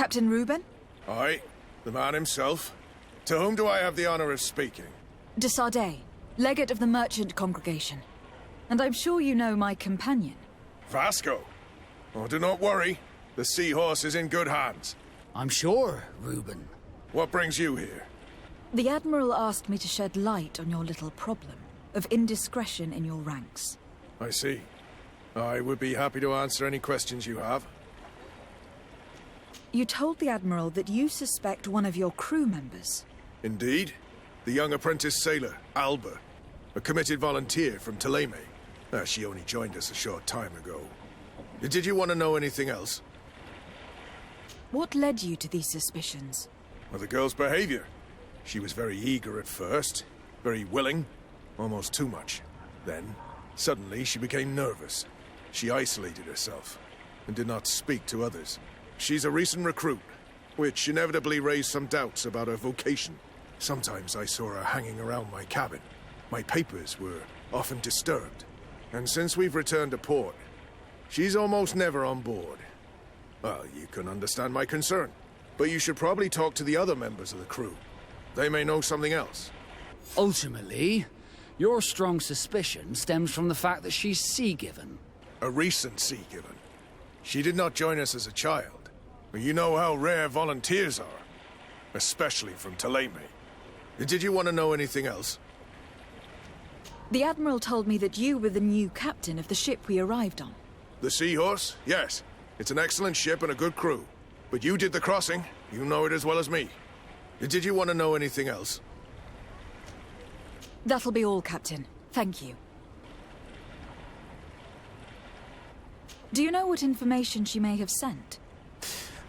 Captain Ruben? Aye, the man himself. To whom do I have the honor of speaking? De Sardet, legate of the merchant congregation. And I'm sure you know my companion. Vasco. Oh, do not worry. The seahorse is in good hands. I'm sure, Ruben. What brings you here? The Admiral asked me to shed light on your little problem of indiscretion in your ranks. I see. I would be happy to answer any questions you have. You told the Admiral that you suspect one of your crew members. Indeed. The young apprentice sailor, Alba. A committed volunteer from Teleme. She only joined us a short time ago. Did you want to know anything else? What led you to these suspicions? Well, the girl's behavior. She was very eager at first, very willing, almost too much. Then, suddenly, she became nervous. She isolated herself, and did not speak to others. She's a recent recruit, which inevitably raised some doubts about her vocation. Sometimes I saw her hanging around my cabin. My papers were often disturbed. And since we've returned to port, she's almost never on board. Well, you can understand my concern, but you should probably talk to the other members of the crew. They may know something else. Ultimately, your strong suspicion stems from the fact that she's sea-given. A recent sea-given. She did not join us as a child. But you know how rare volunteers are, especially from Teleme. Did you want to know anything else? The Admiral told me that you were the new captain of the ship we arrived on. The Seahorse? Yes. It's an excellent ship and a good crew. But you did the crossing. You know it as well as me. Did you want to know anything else? That'll be all, Captain. Thank you. Do you know what information she may have sent?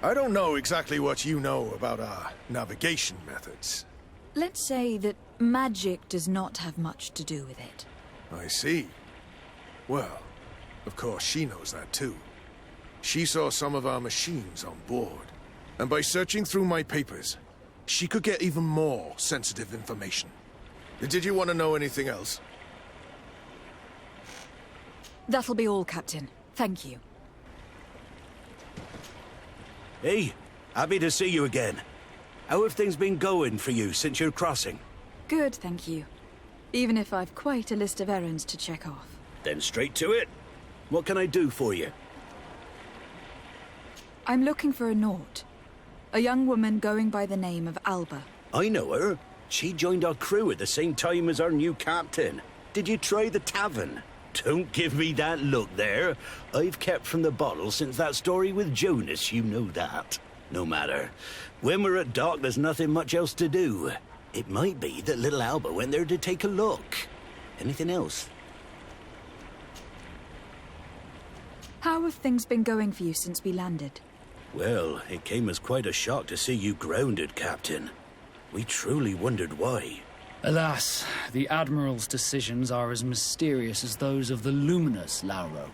I don't know exactly what you know about our navigation methods. Let's say that magic does not have much to do with it. I see. Well, of course she knows that too. She saw some of our machines on board. And by searching through my papers, she could get even more sensitive information. Did you want to know anything else? That'll be all, Captain. Thank you. Hey, happy to see you again. How have things been going for you since your crossing? Good, thank you. Even if I've quite a list of errands to check off. Then straight to it. What can I do for you? I'm looking for a Naut. A young woman going by the name of Alba. I know her. She joined our crew at the same time as our new captain. Did you try the tavern? Don't give me that look there. I've kept from the bottle since that story with Jonas, you know that. No matter. When we're at dock, there's nothing much else to do. It might be that little Alba went there to take a look. Anything else? How have things been going for you since we landed? Well, it came as quite a shock to see you grounded, Captain. We truly wondered why. Alas, the Admiral's decisions are as mysterious as those of the luminous Lauro.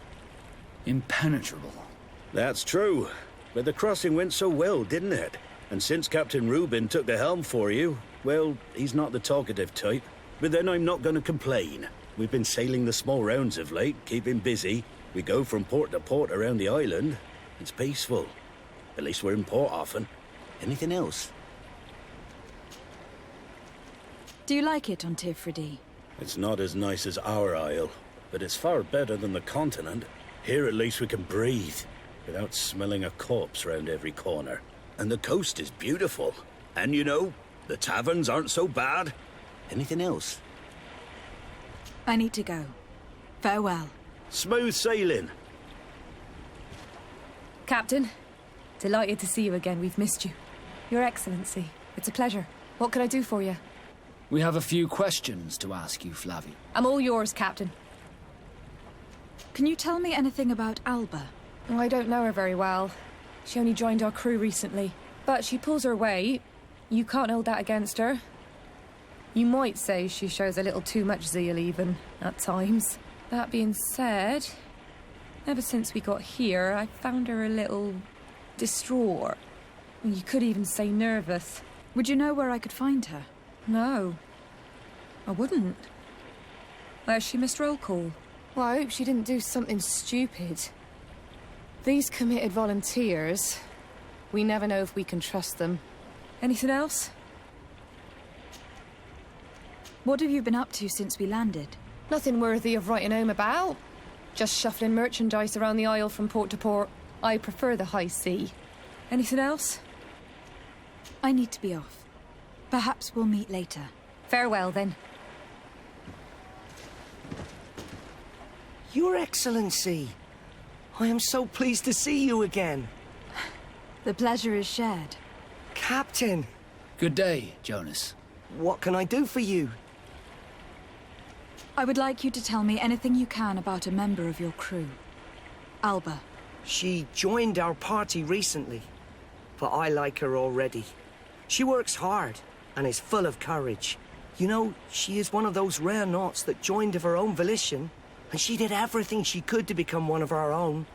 Impenetrable. That's true. But the crossing went so well, didn't it? And since Captain Ruben took the helm for you, well, he's not the talkative type. But then I'm not going to complain. We've been sailing the small rounds of late, keeping busy. We go from port to port around the island. It's peaceful. At least we're in port often. Anything else? Do you like it on Tifridi? It's not as nice as our isle, but it's far better than the continent. Here at least we can breathe, without smelling a corpse round every corner. And the coast is beautiful. And you know, the taverns aren't so bad. Anything else? I need to go. Farewell. Smooth sailing. Captain, delighted to see you again. We've missed you. Your Excellency, it's a pleasure. What can I do for you? We have a few questions to ask you, Flavie. I'm all yours, Captain. Can you tell me anything about Alba? Oh, I don't know her very well. She only joined our crew recently. But she pulls her weight. You can't hold that against her. You might say she shows a little too much zeal even, at times. That being said, ever since we got here, I found her a little distraught. You could even say nervous. Would you know where I could find her? No, I wouldn't. Where's she missed roll call? Well, I hope she didn't do something stupid. These committed volunteers, We never know if we can trust them. Anything else? What have you been up to since we landed? Nothing worthy of writing home about. Just shuffling merchandise around the Isle from port to port. I prefer the high sea. Anything else? I need to be off. Perhaps we'll meet later. Farewell, then. Your Excellency, I am so pleased to see you again. The pleasure is shared. Captain, Good day, Jonas. what can I do for you? I would like you to tell me anything you can about a member of your crew. Alba. She joined our party recently, but I like her already. She works hard and is full of courage. You know, she is one of those rare knots that joined of her own volition, and she did everything she could to become one of our own.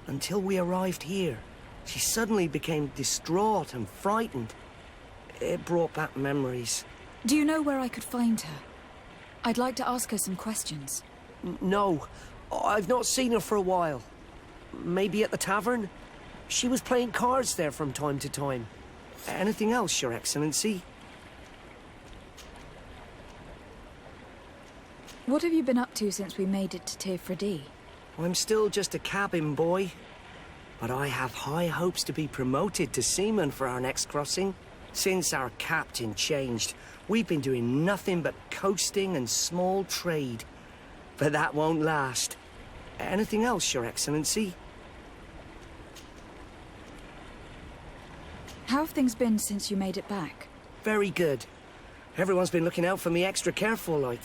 Until we arrived here, she suddenly became distraught and frightened. It brought back memories. Do you know where I could find her? I'd like to ask her some questions. No, I've not seen her for a while. Maybe at the tavern? She was playing cards there from time to time. Anything else, Your Excellency? What have you been up to since we made it to Tirfredi? I'm still just a cabin boy, but I have high hopes to be promoted to seaman for our next crossing. Since our captain changed, we've been doing nothing but coasting and small trade. But that won't last. Anything else, Your Excellency? How have things been since you made it back? Very good. Everyone's been looking out for me extra careful, like.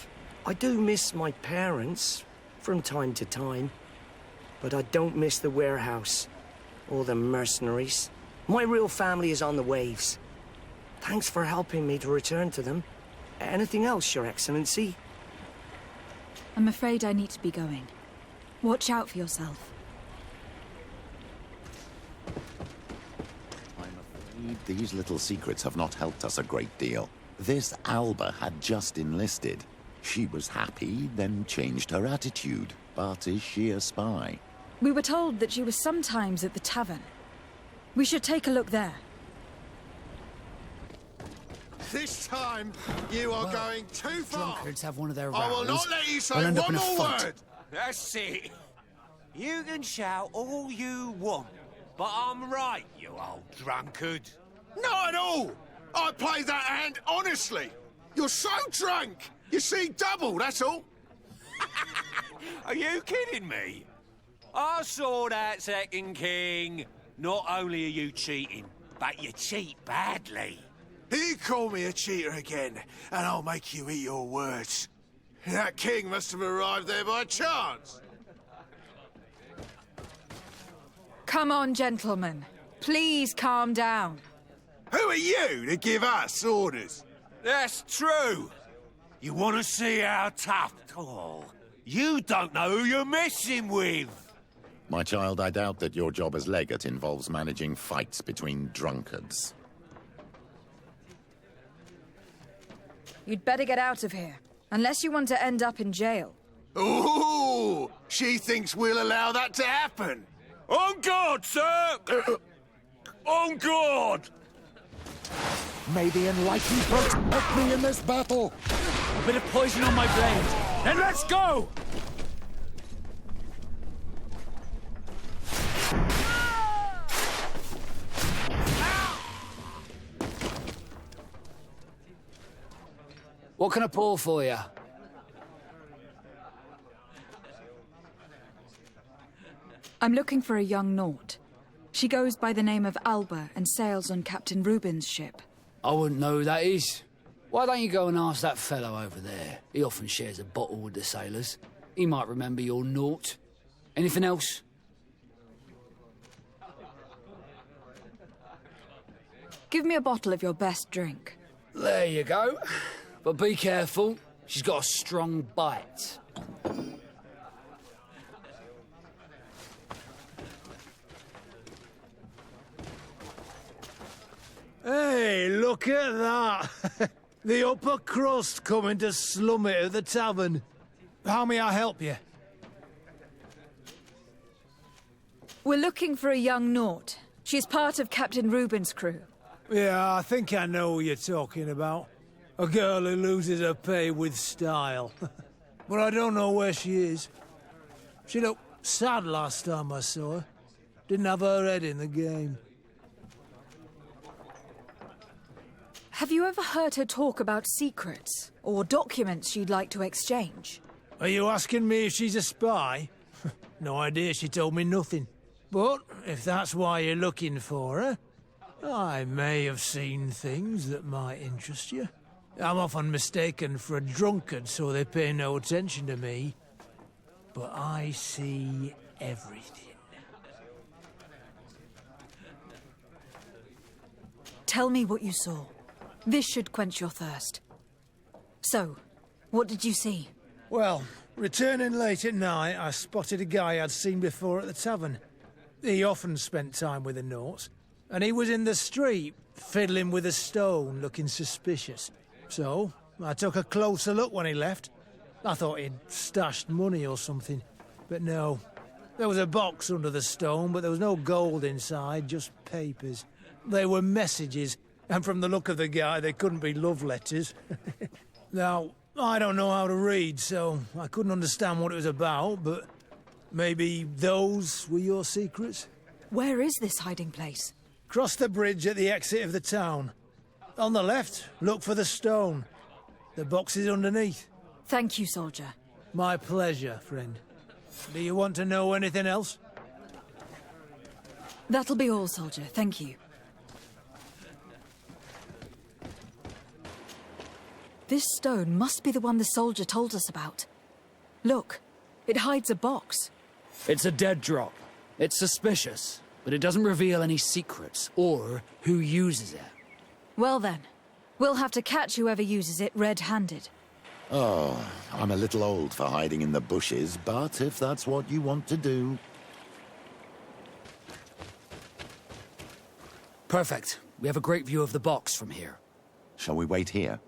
I do miss my parents, from time to time. But I don't miss the warehouse, or the mercenaries. My real family is on the waves. Thanks for helping me to return to them. Anything else, Your Excellency? I'm afraid I need to be going. Watch out for yourself. I'm afraid these little secrets have not helped us a great deal. This Alba had just enlisted. She was happy, then changed her attitude. But is she a spy? We were told that she was sometimes at the tavern. We should take a look there. This time, you are going too far. Drunkards have one of their I will rows. not let you say I'll end up one in a more fight. word. That's it. You can shout all you want, but I'm right, you old drunkard. Not at all. I played that hand honestly. You're so drunk. You see double, that's all. Are you kidding me? I saw that second king. Not only are you cheating, but you cheat badly. You call me a cheater again, and I'll make you eat your words. That king must have arrived there by chance. Come on, gentlemen. Please calm down. Who are you to give us orders? That's true. You want to see how tough? Oh, you don't know who you're messing with. My child, I doubt that your job as legate involves managing fights between drunkards. You'd better get out of here, unless you want to end up in jail. Ooh, she thinks we'll allow that to happen. On guard, sir! On guard! May the enlightened protect me in this battle! A bit of poison on my blade. Then let's go! What can I pour for you? I'm looking for a young Naut. She goes by the name of Alba and sails on Captain Ruben's ship. I wouldn't know who that is. Why don't you go and ask that fellow over there? He often shares a bottle with the sailors. He might remember your Naut. Anything else? Give me a bottle of your best drink. There you go. But be careful. She's got a strong bite. Hey, look at that! The upper crust coming to slum it at the tavern. How may I help you? We're looking for a young Naut. She's part of Captain Ruben's crew. Yeah, I think I know who you're talking about. A girl who loses her pay with style. But I don't know where she is. She looked sad last time I saw her. Didn't have her head in the game. Have you ever heard her talk about secrets or documents she'd like to exchange? Are you asking me if she's a spy? No idea, she told me nothing. But if that's why you're looking for her, I may have seen things that might interest you. I'm often mistaken for a drunkard, so they pay no attention to me. But I see everything. Tell me what you saw. This should quench your thirst. So, what did you see? Well, returning late at night, I spotted a guy I'd seen before at the tavern. He often spent time with the Nauts, and he was in the street, fiddling with a stone, looking suspicious. So, I took a closer look when he left. I thought he'd stashed money or something, but no. There was a box under the stone, but there was no gold inside, just papers. They were messages, and from the look of the guy, they couldn't be love letters. Now, I don't know how to read, so I couldn't understand what it was about, but maybe those were your secrets? Where is this hiding place? Cross the bridge at the exit of the town. On the left, look for the stone. The box is underneath. Thank you, soldier. My pleasure, friend. Do you want to know anything else? That'll be all, soldier. Thank you. This stone must be the one the soldier told us about. Look, it hides a box. It's a dead drop. It's suspicious, but it doesn't reveal any secrets or who uses it. Well then, we'll have to catch whoever uses it red-handed. Oh, I'm a little old for hiding in the bushes, but if that's what you want to do... Perfect. We have a great view of the box from here. Shall we wait here?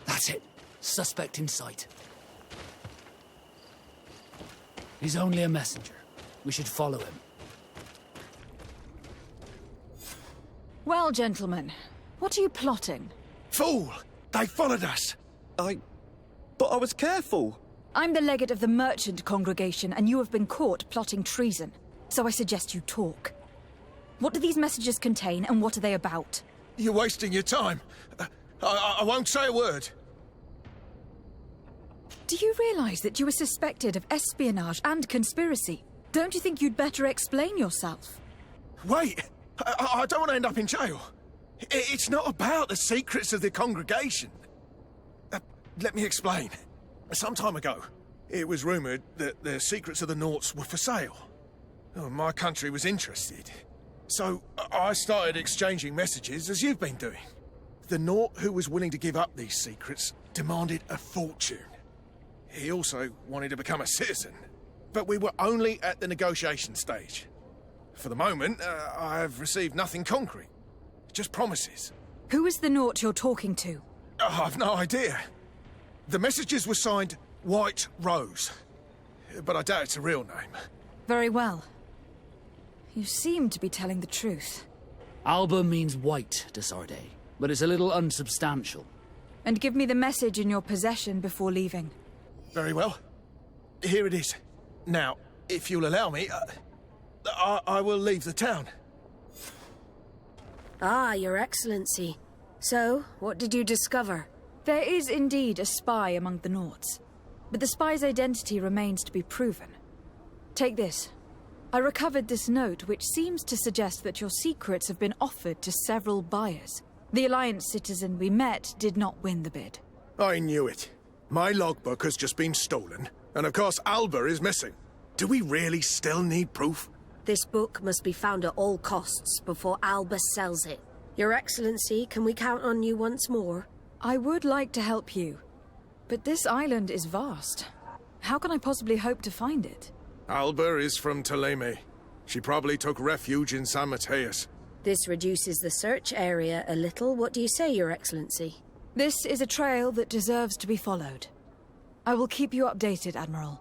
That's it. Suspect in sight. He's only a messenger. We should follow him. Well, gentlemen, what are you plotting? Fool! They followed us! But I was careful. I'm the legate of the merchant congregation, and you have been caught plotting treason. So I suggest you talk. What do these messages contain, and what are they about? You're wasting your time. I won't say a word. Do you realize that you are suspected of espionage and conspiracy? Don't you think you'd better explain yourself? Wait! I don't want to end up in jail. It's not about the secrets of the congregation. Let me explain. Some time ago, it was rumoured that the secrets of the Nauts were for sale. My country was interested. So I started exchanging messages as you've been doing. The Naut who was willing to give up these secrets demanded a fortune. He also wanted to become a citizen. But we were only at the negotiation stage. For the moment, I have received nothing concrete. Just promises. Who is the Naut you're talking to? I've no idea. The messages were signed White Rose. But I doubt it's a real name. Very well. You seem to be telling the truth. Alba means white, Desarde, but it's a little unsubstantial. And give me the message in your possession before leaving. Very well. Here it is. Now, if you'll allow me, I will leave the town. Ah, Your Excellency. So, what did you discover? There is indeed a spy among the Nauts, but the spy's identity remains to be proven. Take this. I recovered this note, which seems to suggest that your secrets have been offered to several buyers. The Alliance citizen we met did not win the bid. I knew it. My logbook has just been stolen, and of course Alba is missing. Do we really still need proof? This book must be found at all costs before Alba sells it. Your Excellency, can we count on you once more? I would like to help you, but this island is vast. How can I possibly hope to find it? Alba is from Ptolemy. She probably took refuge in San Mateus. This reduces the search area a little. What do you say, Your Excellency? This is a trail that deserves to be followed. I will keep you updated, Admiral.